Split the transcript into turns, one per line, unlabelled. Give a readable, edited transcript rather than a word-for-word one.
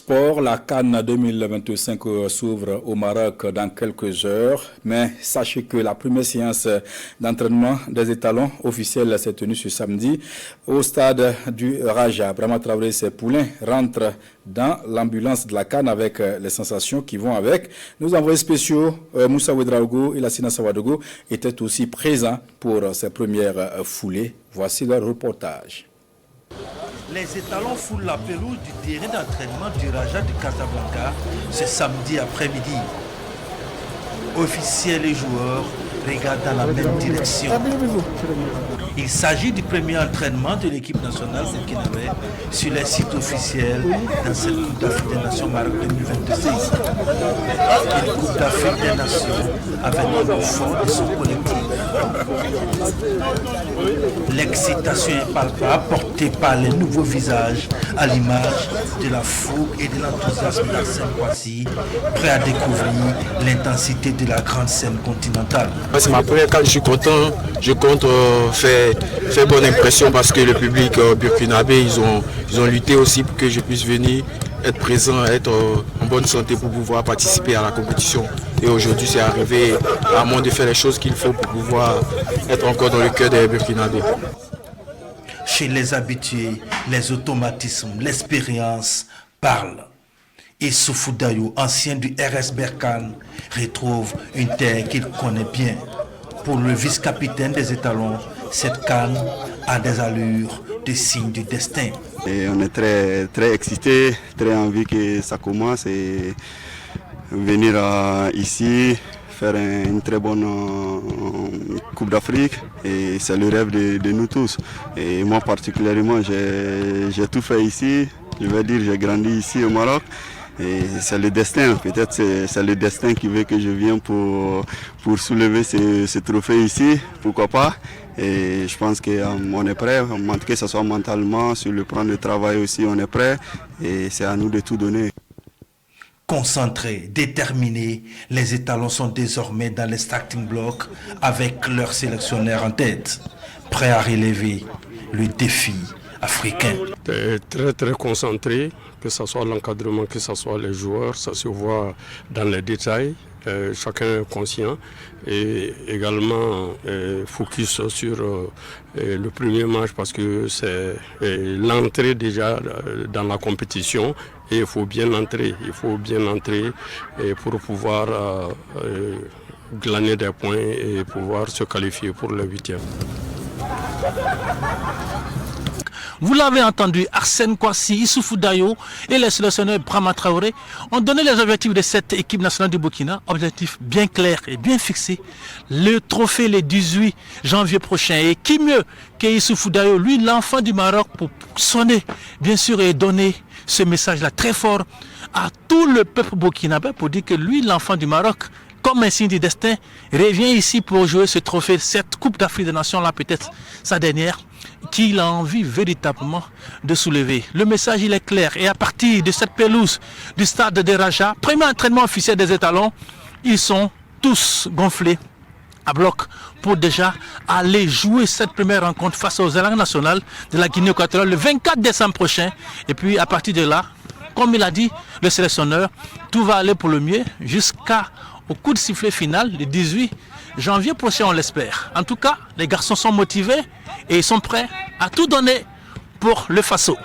sport, la CAN 2025 s'ouvre au Maroc dans quelques heures. Mais sachez que la première séance d'entraînement des étalons officiels s'est tenue ce samedi au stade du Raja. Brahma Traoré, ses poulains rentrent dans l'ambulance de la CAN avec les sensations qui vont avec. Nos envoyés spéciaux, Moussa Ouedraogo et Lassina Sawadogo, étaient aussi présents pour ces premières foulées. Voici leur reportage.
Les étalons foulent la pelouse du terrain d'entraînement du Raja de Casablanca ce samedi après-midi. Officiels et joueurs regardent dans la même direction. Il s'agit du premier entraînement de l'équipe nationale burkinabé sur les sites officiels dans cette Coupe d'Afrique des Nations Maroc 2026. Une Coupe d'Afrique des Nations avec un fond de son collectif. L'excitation est palpable portée par les nouveaux visages à l'image de la fougue et de l'enthousiasme d'Arsène Kouassi, prêt à découvrir l'intensité de la grande scène continentale.
C'est ma première fois, je suis content, je compte faire bonne impression parce que le public burkinabé, ils ont lutté aussi pour que je puisse venir, être présent, être en bonne santé pour pouvoir participer à la compétition. Et aujourd'hui, c'est arrivé à moi de faire les choses qu'il faut pour pouvoir être encore dans le cœur des Burkinabés.
Chez les habitués, les automatismes, l'expérience parlent. Et Soufou Dayo, ancien du RS Berkane, retrouve une terre qu'il connaît bien. Pour le vice-capitaine des étalons, cette CAN a des allures de signe du destin.
Et on est très excités, très envie que ça commence et venir ici, faire une très bonne Coupe d'Afrique. Et c'est le rêve de nous tous. Et moi particulièrement, j'ai tout fait ici. Je vais dire, j'ai grandi ici au Maroc. Et c'est le destin, peut-être c'est le destin qui veut que je vienne pour soulever ce trophée ici, pourquoi pas. Et je pense qu'on est prêt, que ce soit mentalement, sur le plan de travail aussi, on est prêt. Et c'est à nous de tout donner.
Concentrés, déterminés, les étalons sont désormais dans les starting blocks avec leur sélectionneur en tête, prêts à relever le défi africain.
Très concentré, que ce soit l'encadrement, que ce soit les joueurs, ça se voit dans les détails, chacun est conscient et également focus sur le premier match parce que c'est l'entrée déjà dans la compétition et il faut bien entrer pour pouvoir glaner des points et pouvoir se qualifier pour le 8e.
Vous l'avez entendu, Arsène Kouassi, Issoufou Dayo et les sélectionneurs Brahma Traoré ont donné les objectifs de cette équipe nationale du Burkina, objectifs bien clairs et bien fixés. Le trophée le 18 janvier prochain. Et qui mieux que Issoufou Dayo, lui l'enfant du Maroc, pour sonner bien sûr et donner ce message-là très fort à tout le peuple burkinabé pour dire que lui l'enfant du Maroc, comme un signe du destin, revient ici pour jouer ce trophée, cette Coupe d'Afrique des Nations-là, peut-être sa dernière, qu'il a envie véritablement de soulever. Le message, il est clair. Et à partir de cette pelouse du stade de Raja, premier entraînement officiel des étalons, ils sont tous gonflés à bloc pour déjà aller jouer cette première rencontre face aux élangs nationales de la Guinée équatoriale le 24 décembre prochain. Et puis à partir de là, comme il a dit le sélectionneur, tout va aller pour le mieux jusqu'au coup de sifflet final le 18 janvier prochain, on l'espère. En tout cas, les garçons sont motivés et ils sont prêts à tout donner pour le Faso.